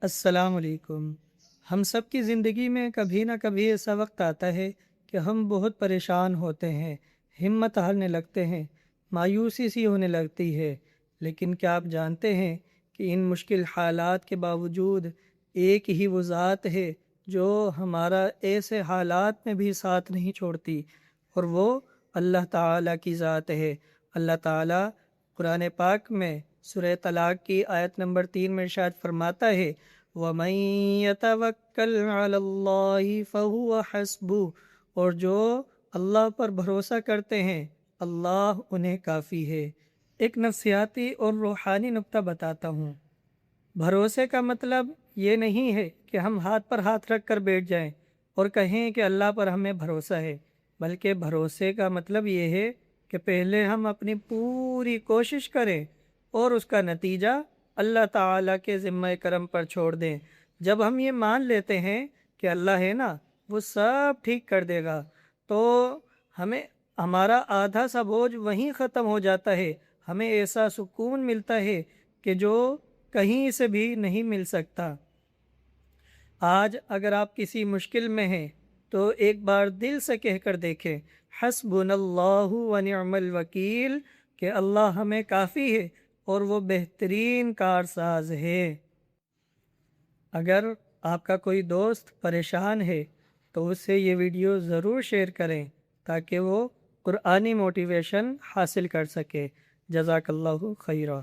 السلام علیکم۔ ہم سب کی زندگی میں کبھی نہ کبھی ایسا وقت آتا ہے کہ ہم بہت پریشان ہوتے ہیں، ہمت ہارنے لگتے ہیں، مایوسی سی ہونے لگتی ہے۔ لیکن کیا آپ جانتے ہیں کہ ان مشکل حالات کے باوجود ایک ہی وہ ذات ہے جو ہمارا ایسے حالات میں بھی ساتھ نہیں چھوڑتی، اور وہ اللہ تعالیٰ کی ذات ہے۔ اللہ تعالیٰ قرآن پاک میں سورہ طلاق کی آیت نمبر 3 میں ارشاد فرماتا ہے، وَمَن يَتَوَكَّلْ عَلَى اللَّهِ فَهُوَ حَسْبُهُ، اور جو اللہ پر بھروسہ کرتے ہیں اللہ انہیں کافی ہے۔ ایک نفسیاتی اور روحانی نکتہ بتاتا ہوں۔ بھروسے کا مطلب یہ نہیں ہے کہ ہم ہاتھ پر ہاتھ رکھ کر بیٹھ جائیں اور کہیں کہ اللہ پر ہمیں بھروسہ ہے، بلکہ بھروسے کا مطلب یہ ہے کہ پہلے ہم اپنی پوری کوشش کریں اور اس کا نتیجہ اللہ تعالیٰ کے ذمہ کرم پر چھوڑ دیں۔ جب ہم یہ مان لیتے ہیں کہ اللہ ہے نا، وہ سب ٹھیک کر دے گا، تو ہمیں ہمارا آدھا سا بوجھ وہیں ختم ہو جاتا ہے۔ ہمیں ایسا سکون ملتا ہے کہ جو کہیں سے بھی نہیں مل سکتا۔ آج اگر آپ کسی مشکل میں ہیں تو ایک بار دل سے کہہ کر دیکھیں، حسبنا اللہ ونعم الوکیل، کہ اللہ ہمیں کافی ہے اور وہ بہترین کارساز ہے۔ اگر آپ کا کوئی دوست پریشان ہے تو اس سے یہ ویڈیو ضرور شیئر کریں تاکہ وہ قرآنی موٹیویشن حاصل کر سکے۔ جزاک اللہ خیرہ۔